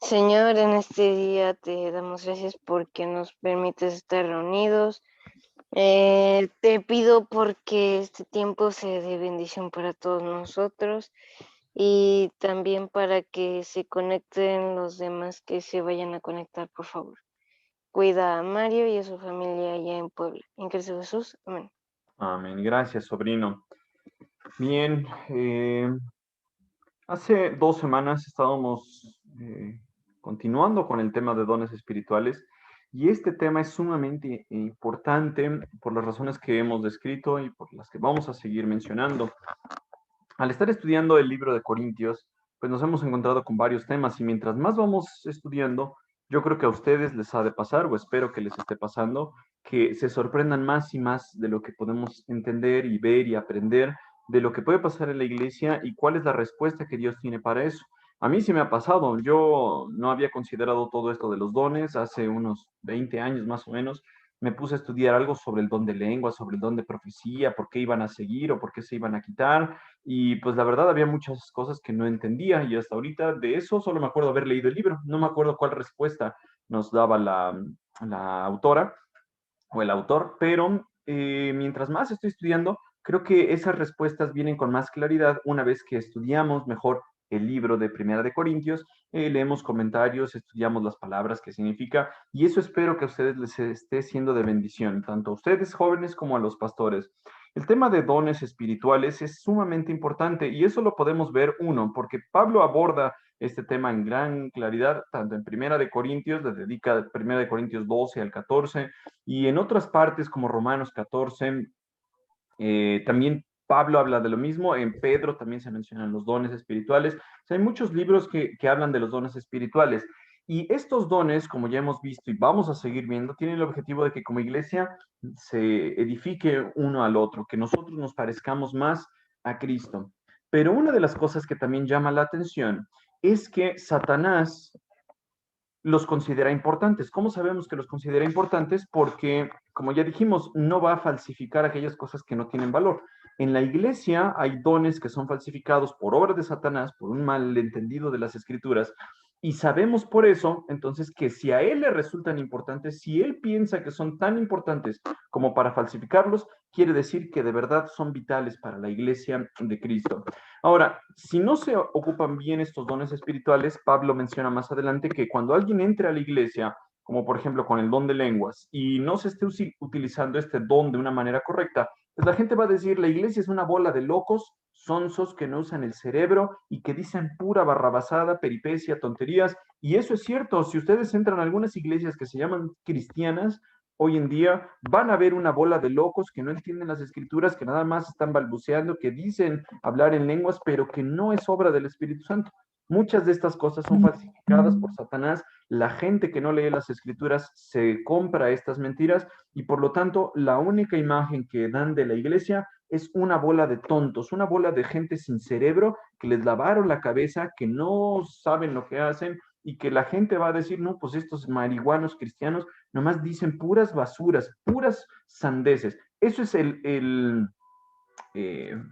Señor, en este día te damos gracias porque nos permites estar reunidos. Te pido porque este tiempo sea de bendición para todos nosotros y también para que se conecten los demás que se vayan a conectar, por favor. Cuida a Mario y a su familia allá en Puebla. En Cristo Jesús. Amén. Amén. Gracias, sobrino. Bien, hace 2 semanas estábamos continuando con el tema de dones espirituales y este tema es sumamente importante por las razones que hemos descrito y por las que vamos a seguir mencionando. Al estar estudiando el libro de Corintios, pues nos hemos encontrado con varios temas y mientras más vamos estudiando, yo creo que a ustedes les ha de pasar, o espero que les esté pasando, que se sorprendan más y más de lo que podemos entender y ver y aprender, de lo que puede pasar en la iglesia y cuál es la respuesta que Dios tiene para eso. A mí sí me ha pasado, yo no había considerado todo esto de los dones hace unos 20 años más o menos. Me puse a estudiar algo sobre el don de lengua, sobre el don de profecía, por qué iban a seguir o por qué se iban a quitar. Y pues la verdad había muchas cosas que no entendía y hasta ahorita de eso solo me acuerdo haber leído el libro. No me acuerdo cuál respuesta nos daba la autora o el autor, pero mientras más estoy estudiando, creo que esas respuestas vienen con más claridad una vez que estudiamos mejor el libro de Primera de Corintios, leemos comentarios, estudiamos las palabras que significa, y eso espero que a ustedes les esté siendo de bendición, tanto a ustedes jóvenes como a los pastores. El tema de dones espirituales es sumamente importante y eso lo podemos ver uno, porque Pablo aborda este tema en gran claridad, tanto en Primera de Corintios, le dedica Primera de Corintios 12 al 14, y en otras partes como Romanos 14, también Pablo habla de lo mismo, en Pedro también se mencionan los dones espirituales. O sea, hay muchos libros que hablan de los dones espirituales. Y estos dones, como ya hemos visto y vamos a seguir viendo, tienen el objetivo de que como iglesia se edifique uno al otro, que nosotros nos parezcamos más a Cristo. Pero una de las cosas que también llama la atención es que Satanás los considera importantes. ¿Cómo sabemos que los considera importantes? Porque, como ya dijimos, no va a falsificar aquellas cosas que no tienen valor. En la iglesia hay dones que son falsificados por obra de Satanás, por un malentendido de las escrituras, y sabemos por eso, entonces, que si a él le resultan importantes, si él piensa que son tan importantes como para falsificarlos, quiere decir que de verdad son vitales para la iglesia de Cristo. Ahora, si no se ocupan bien estos dones espirituales, Pablo menciona más adelante que cuando alguien entre a la iglesia, como por ejemplo con el don de lenguas, y no se esté utilizando este don de una manera correcta, pues la gente va a decir, la iglesia es una bola de locos, sonsos que no usan el cerebro y que dicen pura barrabasada, peripecia, tonterías. Y eso es cierto, si ustedes entran a algunas iglesias que se llaman cristianas, hoy en día van a ver una bola de locos que no entienden las escrituras, que nada más están balbuceando, que dicen hablar en lenguas, pero que no es obra del Espíritu Santo. Muchas de estas cosas son falsificadas por Satanás. La gente que no lee las escrituras se compra estas mentiras y por lo tanto la única imagen que dan de la iglesia es una bola de tontos, una bola de gente sin cerebro que les lavaron la cabeza, que no saben lo que hacen y que la gente va a decir, no, pues estos marihuanos cristianos nomás dicen puras basuras, puras sandeces. Eso es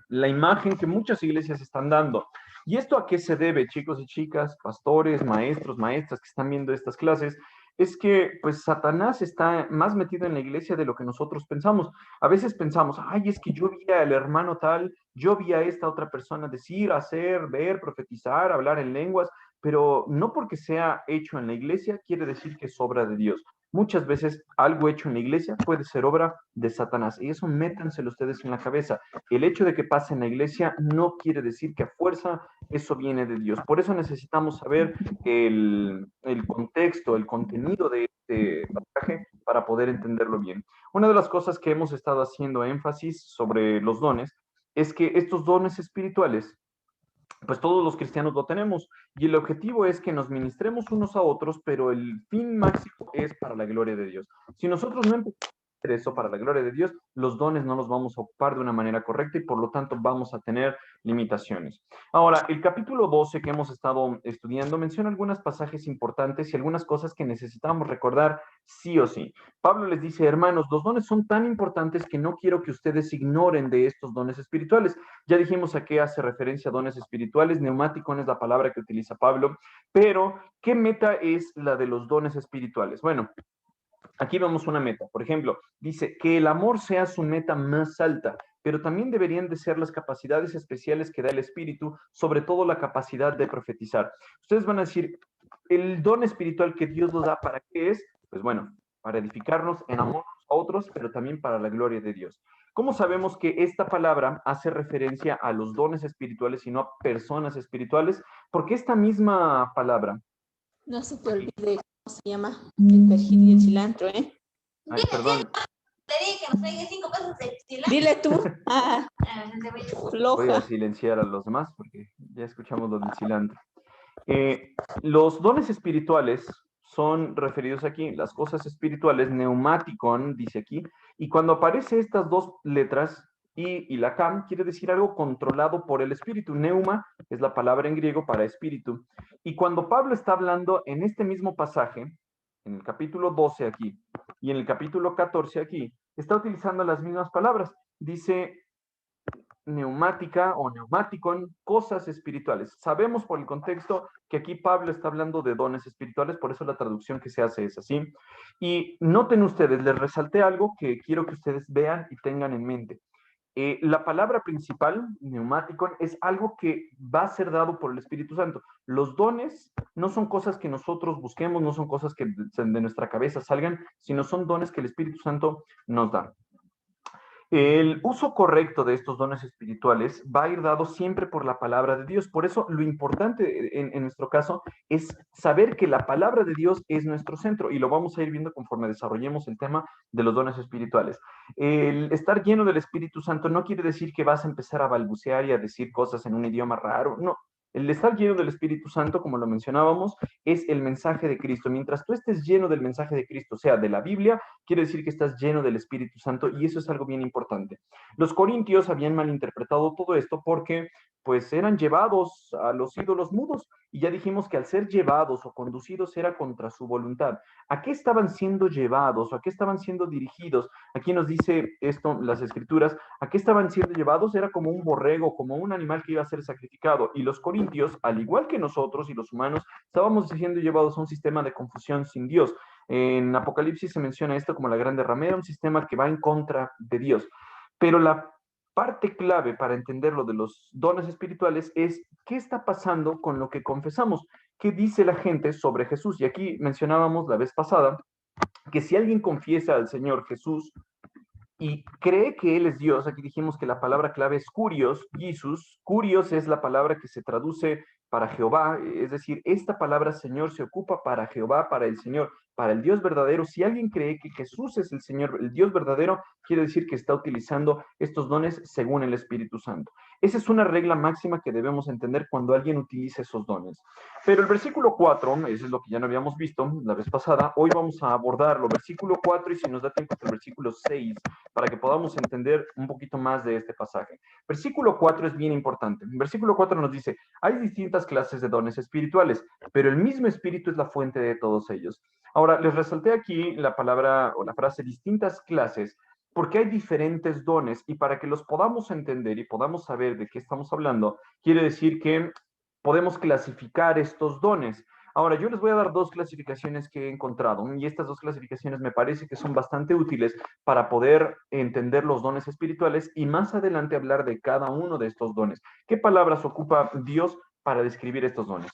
la imagen que muchas iglesias están dando. ¿Y esto a qué se debe, chicos y chicas, pastores, maestros, maestras que están viendo estas clases? Es que pues Satanás está más metido en la iglesia de lo que nosotros pensamos. A veces pensamos, ay, es que yo vi al hermano tal, yo vi a esta otra persona decir, hacer, ver, profetizar, hablar en lenguas, pero no porque sea hecho en la iglesia quiere decir que es obra de Dios. Muchas veces algo hecho en la iglesia puede ser obra de Satanás y eso métanselo ustedes en la cabeza. El hecho de que pase en la iglesia no quiere decir que a fuerza eso viene de Dios. Por eso necesitamos saber el contexto, el contenido de este pasaje para poder entenderlo bien. Una de las cosas que hemos estado haciendo énfasis sobre los dones es que estos dones espirituales pues todos los cristianos lo tenemos y el objetivo es que nos ministremos unos a otros, pero el fin máximo es para la gloria de Dios. Si nosotros no empezamos eso para la gloria de Dios, los dones no los vamos a ocupar de una manera correcta y por lo tanto vamos a tener limitaciones. Ahora, el capítulo 12 que hemos estado estudiando menciona algunos pasajes importantes y algunas cosas que necesitamos recordar sí o sí. Pablo les dice, hermanos, los dones son tan importantes que no quiero que ustedes ignoren de estos dones espirituales. Ya dijimos a qué hace referencia a dones espirituales, neumáticon es la palabra que utiliza Pablo, pero ¿qué meta es la de los dones espirituales? Bueno, aquí vemos una meta. Por ejemplo, dice que el amor sea su meta más alta, pero también deberían de ser las capacidades especiales que da el Espíritu, sobre todo la capacidad de profetizar. Ustedes van a decir, el don espiritual que Dios nos da, ¿para qué es? Pues bueno, para edificarnos en amor a otros, pero también para la gloria de Dios. ¿Cómo sabemos que esta palabra hace referencia a los dones espirituales y no a personas espirituales? Porque esta misma palabra... No se te olvide cómo se llama el perejil y el cilantro, ¿eh? Ay, perdón. Le dije que nos traiga 5 pesos de cilantro. Dile tú. Voy a Floja. silenciar a los demás porque ya escuchamos lo del cilantro. Los dones espirituales son referidos aquí, las cosas espirituales, neumáticon, dice aquí, y cuando aparece estas dos letras, y la cam, quiere decir algo controlado por el espíritu. Neuma es la palabra en griego para espíritu. Y cuando Pablo está hablando en este mismo pasaje, en el capítulo 12 aquí, y en el capítulo 14 aquí, está utilizando las mismas palabras. Dice neumática o neumáticon, cosas espirituales. Sabemos por el contexto que aquí Pablo está hablando de dones espirituales, por eso la traducción que se hace es así. Y noten ustedes, les resalté algo que quiero que ustedes vean y tengan en mente. La palabra principal, neumáticon, es algo que va a ser dado por el Espíritu Santo. Los dones no son cosas que nosotros busquemos, no son cosas que de nuestra cabeza salgan, sino son dones que el Espíritu Santo nos da. El uso correcto de estos dones espirituales va a ir dado siempre por la palabra de Dios. Por eso lo importante en nuestro caso es saber que la palabra de Dios es nuestro centro y lo vamos a ir viendo conforme desarrollemos el tema de los dones espirituales. El estar lleno del Espíritu Santo no quiere decir que vas a empezar a balbucear y a decir cosas en un idioma raro, no. El estar lleno del Espíritu Santo, como lo mencionábamos, es el mensaje de Cristo. Mientras tú estés lleno del mensaje de Cristo, o sea, de la Biblia, quiere decir que estás lleno del Espíritu Santo y eso es algo bien importante. Los corintios habían malinterpretado todo esto porque pues eran llevados a los ídolos mudos y ya dijimos que al ser llevados o conducidos era contra su voluntad. ¿A qué estaban siendo llevados o a qué estaban siendo dirigidos? Aquí nos dice esto las escrituras, ¿a qué estaban siendo llevados? Era como un borrego, como un animal que iba a ser sacrificado y los corintios, al igual que nosotros y los humanos, estábamos siendo llevados a un sistema de confusión sin Dios. En Apocalipsis se menciona esto como la gran derramera, un sistema que va en contra de Dios. Pero la parte clave para entender lo de los dones espirituales es qué está pasando con lo que confesamos, qué dice la gente sobre Jesús. Y aquí mencionábamos la vez pasada que si alguien confiesa al Señor Jesús y cree que Él es Dios, aquí dijimos que la palabra clave es Kurios, Jesus. Kurios es la palabra que se traduce para Jehová, es decir, esta palabra Señor se ocupa para Jehová, para el Señor, para el Dios verdadero. Si alguien cree que Jesús es el Señor, el Dios verdadero, quiere decir que está utilizando estos dones según el Espíritu Santo. Esa es una regla máxima que debemos entender cuando alguien utiliza esos dones. Pero el versículo 4, eso es lo que ya no habíamos visto la vez pasada, hoy vamos a abordarlo, versículo 4 y si nos da tiempo el versículo 6, para que podamos entender un poquito más de este pasaje. Versículo 4 es bien importante. Versículo 4 nos dice, hay distintas clases de dones espirituales, pero el mismo Espíritu es la fuente de todos ellos. Ahora, les resalté aquí la palabra o la frase distintas clases, porque hay diferentes dones y para que los podamos entender y podamos saber de qué estamos hablando, quiere decir que podemos clasificar estos dones. Ahora, yo les voy a dar dos clasificaciones que he encontrado y estas dos clasificaciones me parece que son bastante útiles para poder entender los dones espirituales y más adelante hablar de cada uno de estos dones. ¿Qué palabras ocupa Dios para describir estos dones?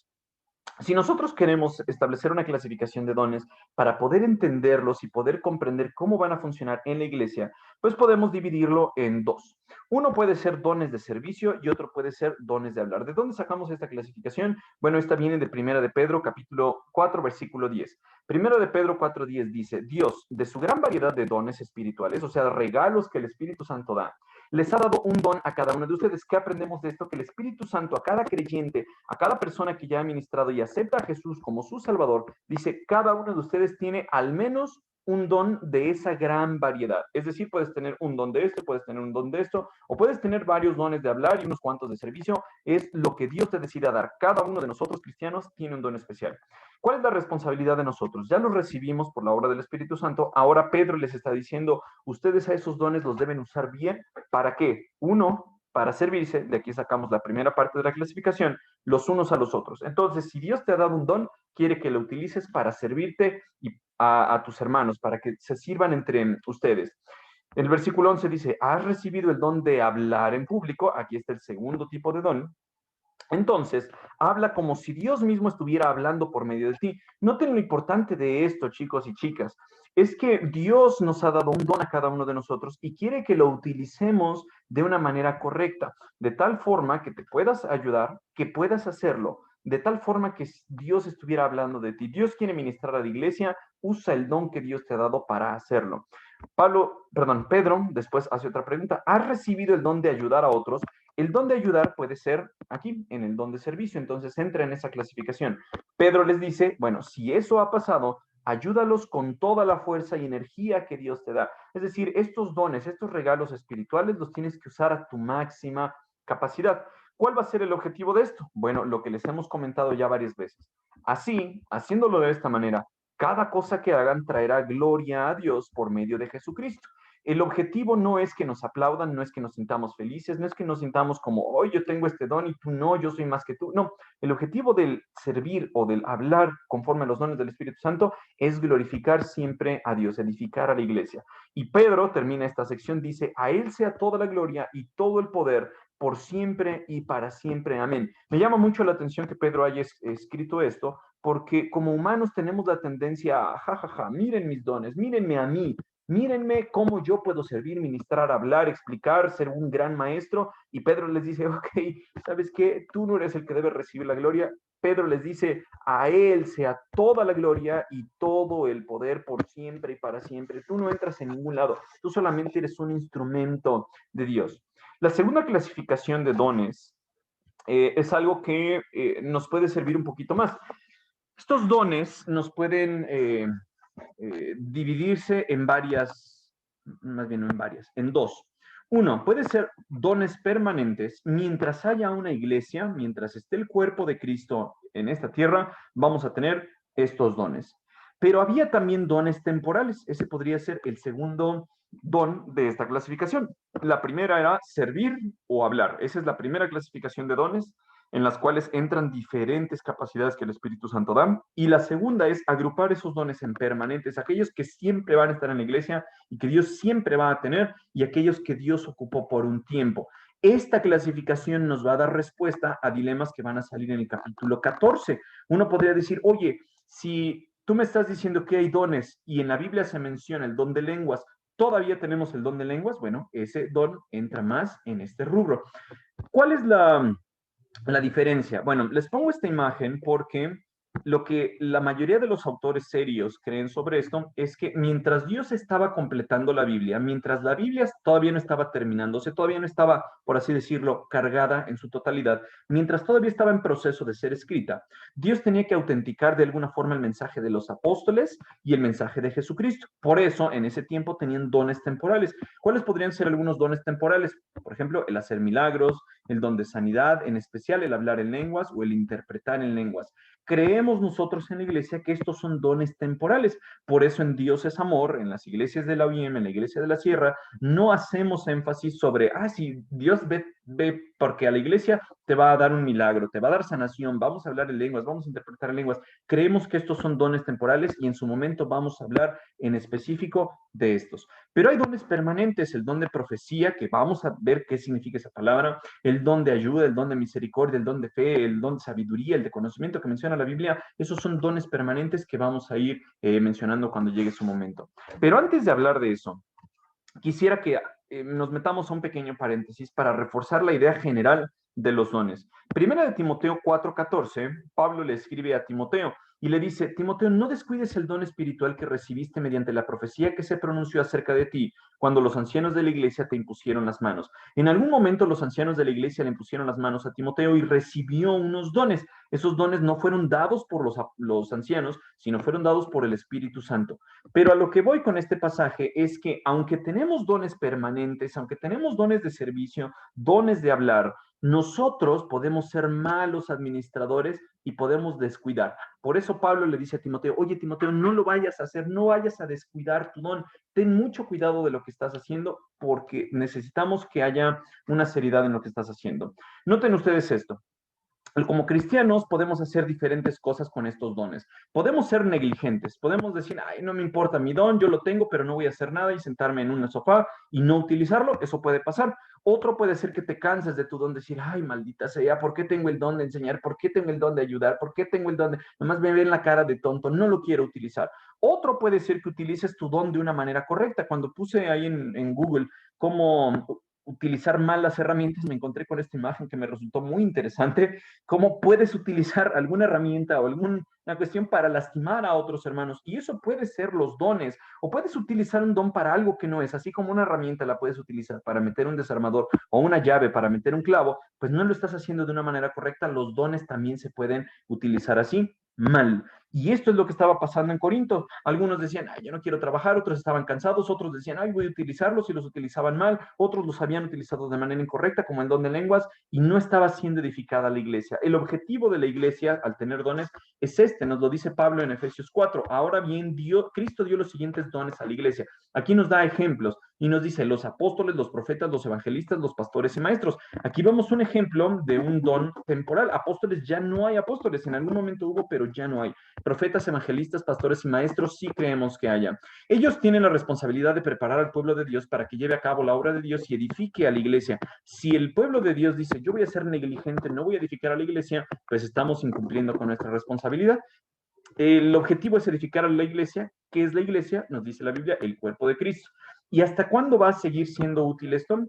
Si nosotros queremos establecer una clasificación de dones para poder entenderlos y poder comprender cómo van a funcionar en la iglesia, pues podemos dividirlo en dos. Uno puede ser dones de servicio y otro puede ser dones de hablar. ¿De dónde sacamos esta clasificación? Bueno, esta viene de Primera de Pedro, capítulo 4, versículo 10. Primero de Pedro 4:10 dice, Dios, de su gran variedad de dones espirituales, o sea, regalos que el Espíritu Santo da, les ha dado un don a cada uno de ustedes. ¿Qué aprendemos de esto? Que el Espíritu Santo a cada creyente, a cada persona que ya ha ministrado y acepta a Jesús como su Salvador, dice, cada uno de ustedes tiene al menos un don de esa gran variedad. Es decir, puedes tener un don de esto, puedes tener un don de esto, o puedes tener varios dones de hablar y unos cuantos de servicio. Es lo que Dios te decida dar. Cada uno de nosotros cristianos tiene un don especial. ¿Cuál es la responsabilidad de nosotros? Ya los recibimos por la obra del Espíritu Santo. Ahora Pedro les está diciendo, ustedes a esos dones los deben usar bien. ¿Para qué? Uno, para servirse. De aquí sacamos la primera parte de la clasificación, los unos a los otros. Entonces, si Dios te ha dado un don, quiere que lo utilices para servirte y a tus hermanos, para que se sirvan entre ustedes. El versículo 11 dice, has recibido el don de hablar en público. Aquí está el segundo tipo de don. Entonces, habla como si Dios mismo estuviera hablando por medio de ti. Noten lo importante de esto, chicos y chicas. Es que Dios nos ha dado un don a cada uno de nosotros y quiere que lo utilicemos de una manera correcta, de tal forma que te puedas ayudar, que puedas hacerlo, de tal forma que Dios estuviera hablando de ti. Dios quiere ministrar a la iglesia, usa el don que Dios te ha dado para hacerlo. Pedro después hace otra pregunta. ¿Has recibido el don de ayudar a otros? El don de ayudar puede ser aquí, en el don de servicio, entonces entra en esa clasificación. Pedro les dice, bueno, si eso ha pasado, ayúdalos con toda la fuerza y energía que Dios te da. Es decir, estos dones, estos regalos espirituales los tienes que usar a tu máxima capacidad. ¿Cuál va a ser el objetivo de esto? Bueno, lo que les hemos comentado ya varias veces. Así, haciéndolo de esta manera, cada cosa que hagan traerá gloria a Dios por medio de Jesucristo. El objetivo no es que nos aplaudan, no es que nos sintamos felices, no es que nos sintamos como, oh, yo tengo este don y tú no, yo soy más que tú. No, el objetivo del servir o del hablar conforme a los dones del Espíritu Santo es glorificar siempre a Dios, edificar a la iglesia. Y Pedro termina esta sección, dice, a Él sea toda la gloria y todo el poder por siempre y para siempre. Amén. Me llama mucho la atención que Pedro haya escrito esto, porque como humanos tenemos la tendencia a, jajaja, miren mis dones, mírenme a mí, mírenme cómo yo puedo servir, ministrar, hablar, explicar, ser un gran maestro. Y Pedro les dice, ok, ¿sabes qué? Tú no eres el que debe recibir la gloria. Pedro les dice, a Él sea toda la gloria y todo el poder por siempre y para siempre. Tú no entras en ningún lado, tú solamente eres un instrumento de Dios. La segunda clasificación de dones es algo que nos puede servir un poquito más. Estos dones nos pueden dividirse en varias, más bien no en varias, en dos. Uno, puede ser dones permanentes. Mientras haya una iglesia, mientras esté el cuerpo de Cristo en esta tierra, vamos a tener estos dones. Pero había también dones temporales. Ese podría ser el segundo don de esta clasificación. La primera era servir o hablar. Esa es la primera clasificación de dones en las cuales entran diferentes capacidades que el Espíritu Santo da. Y la segunda es agrupar esos dones en permanentes, aquellos que siempre van a estar en la iglesia y que Dios siempre va a tener, y aquellos que Dios ocupó por un tiempo. Esta clasificación nos va a dar respuesta a dilemas que van a salir en el capítulo 14. Uno podría decir, oye, si tú me estás diciendo que hay dones y en la Biblia se menciona el don de lenguas, ¿todavía tenemos el don de lenguas? Bueno, ese don entra más en este rubro. ¿Cuál es la diferencia? Bueno, les pongo esta imagen porque lo que la mayoría de los autores serios creen sobre esto es que mientras Dios estaba completando la Biblia, mientras la Biblia todavía no estaba terminándose, todavía no estaba, por así decirlo, cargada en su totalidad, mientras todavía estaba en proceso de ser escrita, Dios tenía que autenticar de alguna forma el mensaje de los apóstoles y el mensaje de Jesucristo. Por eso, en ese tiempo tenían dones temporales. ¿Cuáles podrían ser algunos dones temporales? Por ejemplo, el hacer milagros, el don de sanidad, en especial el hablar en lenguas o el interpretar en lenguas. Creemos nosotros en la iglesia que estos son dones temporales. Por eso en Dios es amor, en las iglesias de la OIM, en la iglesia de la Sierra, no hacemos énfasis sobre, si Dios ve porque a la iglesia te va a dar un milagro, te va a dar sanación, vamos a hablar en lenguas, vamos a interpretar en lenguas. Creemos que estos son dones temporales y en su momento vamos a hablar en específico de estos. Pero hay dones permanentes, el don de profecía, que vamos a ver qué significa esa palabra, el don de ayuda, el don de misericordia, el don de fe, el don de sabiduría, el de conocimiento que menciona la Biblia. Esos son dones permanentes que vamos a ir mencionando cuando llegue su momento. Pero antes de hablar de eso, quisiera que nos metamos a un pequeño paréntesis para reforzar la idea general de los dones. Primera de Timoteo 4:14, Pablo le escribe a Timoteo, y le dice, Timoteo, no descuides el don espiritual que recibiste mediante la profecía que se pronunció acerca de ti cuando los ancianos de la iglesia te impusieron las manos. En algún momento los ancianos de la iglesia le impusieron las manos a Timoteo y recibió unos dones. Esos dones no fueron dados por los ancianos, sino fueron dados por el Espíritu Santo. Pero a lo que voy con este pasaje es que aunque tenemos dones permanentes, aunque tenemos dones de servicio, dones de hablar, nosotros podemos ser malos administradores y podemos descuidar. Por eso Pablo le dice a Timoteo, oye Timoteo, no lo vayas a hacer, no vayas a descuidar tu don. Ten mucho cuidado de lo que estás haciendo porque necesitamos que haya una seriedad en lo que estás haciendo. Noten ustedes esto. Como cristianos podemos hacer diferentes cosas con estos dones. Podemos ser negligentes, podemos decir, ay, no me importa mi don, yo lo tengo, pero no voy a hacer nada y sentarme en un sofá y no utilizarlo, eso puede pasar. Otro puede ser que te canses de tu don, decir, ay, maldita sea, ¿por qué tengo el don de enseñar? ¿Por qué tengo el don de ayudar? ¿Por qué tengo el don de, nomás me ven la cara de tonto, no lo quiero utilizar? Otro puede ser que utilices tu don de una manera correcta. Cuando puse ahí en Google cómo utilizar mal las herramientas, me encontré con esta imagen que me resultó muy interesante, cómo puedes utilizar alguna herramienta o alguna cuestión para lastimar a otros hermanos. Y eso puede ser los dones, o puedes utilizar un don para algo que no es, así como una herramienta la puedes utilizar para meter un desarmador o una llave para meter un clavo, pues no lo estás haciendo de una manera correcta. Los dones también se pueden utilizar así, mal. Y esto es lo que estaba pasando en Corinto. Algunos decían, ay, yo no quiero trabajar, otros estaban cansados, otros decían, ay, voy a utilizarlos y los utilizaban mal, otros los habían utilizado de manera incorrecta, como el don de lenguas, y no estaba siendo edificada la iglesia. El objetivo de la iglesia, al tener dones, es este, nos lo dice Pablo en Efesios 4. Ahora bien, Cristo dio los siguientes dones a la iglesia. Aquí nos da ejemplos y nos dice los apóstoles, los profetas, los evangelistas, los pastores y maestros. Aquí vemos un ejemplo de un don temporal. Apóstoles, ya no hay apóstoles, en algún momento hubo, pero ya no hay. Profetas, evangelistas, pastores y maestros, sí creemos que haya. Ellos tienen la responsabilidad de preparar al pueblo de Dios para que lleve a cabo la obra de Dios y edifique a la iglesia. Si el pueblo de Dios dice, yo voy a ser negligente, no voy a edificar a la iglesia, pues estamos incumpliendo con nuestra responsabilidad. El objetivo es edificar a la iglesia. ¿Qué es la iglesia? Nos dice la Biblia, el cuerpo de Cristo. ¿Y hasta cuándo va a seguir siendo útil esto?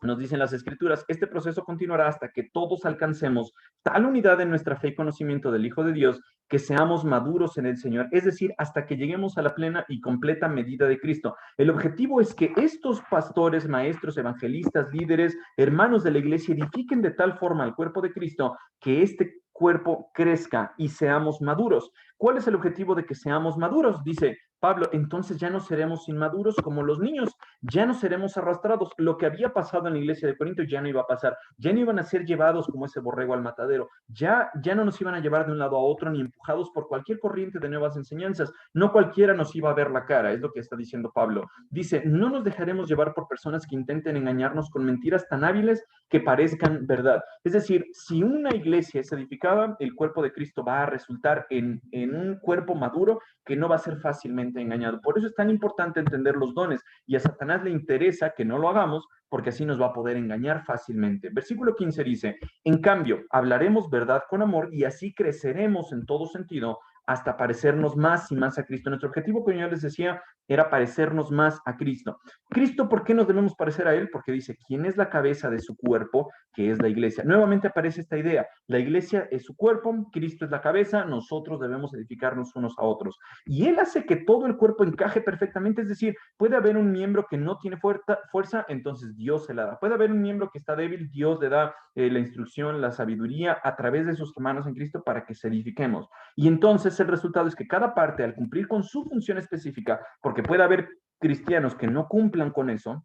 Nos dicen las escrituras, este proceso continuará hasta que todos alcancemos tal unidad en nuestra fe y conocimiento del Hijo de Dios, que seamos maduros en el Señor, es decir, hasta que lleguemos a la plena y completa medida de Cristo. El objetivo es que estos pastores, maestros, evangelistas, líderes, hermanos de la iglesia edifiquen de tal forma al cuerpo de Cristo que este cuerpo crezca y seamos maduros. ¿Cuál es el objetivo de que seamos maduros? Dice Pablo, entonces ya no seremos inmaduros como los niños, ya no seremos arrastrados. Lo que había pasado en la iglesia de Corinto ya no iba a pasar, ya no iban a ser llevados como ese borrego al matadero, ya no nos iban a llevar de un lado a otro ni empujados por cualquier corriente de nuevas enseñanzas. No cualquiera nos iba a ver la cara, es lo que está diciendo Pablo. Dice, no nos dejaremos llevar por personas que intenten engañarnos con mentiras tan hábiles que parezcan verdad. Es decir, si una iglesia es edificada, el cuerpo de Cristo va a resultar en un cuerpo maduro que no va a ser fácilmente engañado. Por eso es tan importante entender los dones, y a Satanás le interesa que no lo hagamos porque así nos va a poder engañar fácilmente. Versículo 15 dice, en cambio, hablaremos verdad con amor y así creceremos en todo sentido hasta parecernos más y más a Cristo. Nuestro objetivo, como yo les decía, era parecernos más a Cristo. Cristo, ¿por qué nos debemos parecer a Él? Porque dice, ¿quién es la cabeza de su cuerpo? Que es la iglesia. Nuevamente aparece esta idea, la iglesia es su cuerpo, Cristo es la cabeza, nosotros debemos edificarnos unos a otros. Y Él hace que todo el cuerpo encaje perfectamente, es decir, puede haber un miembro que no tiene fuerza, entonces Dios se la da. Puede haber un miembro que está débil, Dios le da la instrucción, la sabiduría a través de sus hermanos en Cristo para que se edifiquemos. Y entonces el resultado es que cada parte, al cumplir con su función específica, porque puede haber cristianos que no cumplan con eso,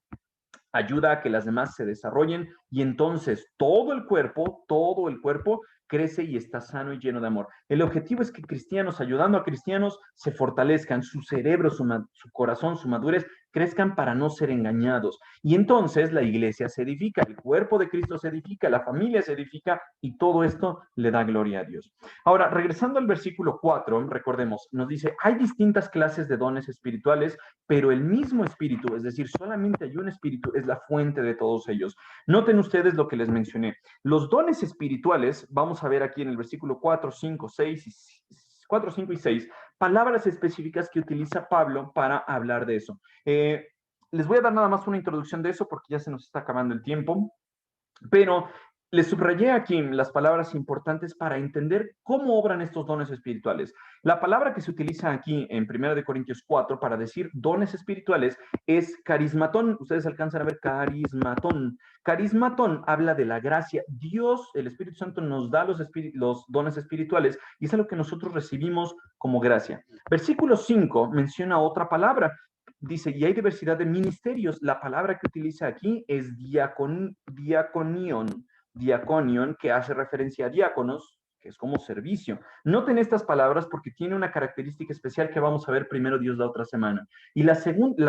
ayuda a que las demás se desarrollen y entonces todo el cuerpo crece y está sano y lleno de amor. El objetivo es que cristianos, ayudando a cristianos, se fortalezcan, su cerebro, su corazón, su madurez, crezcan para no ser engañados. Y entonces la iglesia se edifica, el cuerpo de Cristo se edifica, la familia se edifica y todo esto le da gloria a Dios. Ahora, regresando al versículo 4, recordemos, nos dice, hay distintas clases de dones espirituales, pero el mismo espíritu, es decir, solamente hay un espíritu, es la fuente de todos ellos. Noten ustedes lo que les mencioné. Los dones espirituales, vamos a ver aquí en el versículo 4, 5, 6, 4, 5 y 6, palabras específicas que utiliza Pablo para hablar de eso. Les voy a dar nada más una introducción de eso porque ya se nos está acabando el tiempo, pero Les subrayé aquí las palabras importantes para entender cómo obran estos dones espirituales. La palabra que se utiliza aquí en 1 Corintios 4 para decir dones espirituales es carismatón. Ustedes alcanzan a ver carismatón. Carismatón habla de la gracia. Dios, el Espíritu Santo, nos da los dones espirituales y es algo que nosotros recibimos como gracia. Versículo 5 menciona otra palabra. Dice, y hay diversidad de ministerios. La palabra que utiliza aquí es diaconion, que hace referencia a diáconos, que es como servicio. Noten estas palabras porque tiene una característica especial que vamos a ver primero Dios la otra semana. Y la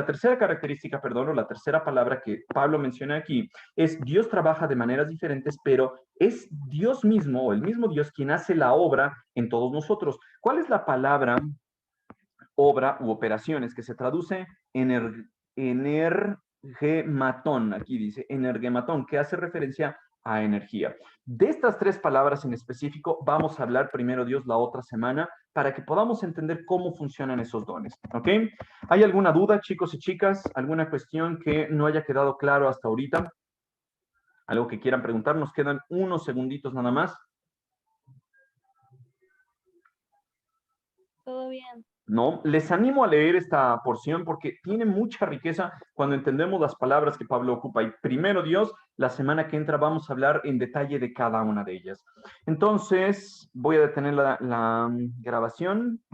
tercera característica, perdón, o la tercera palabra que Pablo menciona aquí es Dios trabaja de maneras diferentes, pero es Dios mismo, o el mismo Dios, quien hace la obra en todos nosotros. ¿Cuál es la palabra obra u operaciones que se traduce energematón? Aquí dice energematón, que hace referencia a energía. De estas tres palabras en específico vamos a hablar primero Dios la otra semana para que podamos entender cómo funcionan esos dones, ¿ok? ¿Hay alguna duda, chicos y chicas? ¿Alguna cuestión que no haya quedado claro hasta ahorita? ¿Algo que quieran preguntar? Nos quedan unos segunditos nada más. Todo bien. No, les animo a leer esta porción porque tiene mucha riqueza cuando entendemos las palabras que Pablo ocupa. Y primero Dios, la semana que entra vamos a hablar en detalle de cada una de ellas. Entonces, voy a detener la grabación.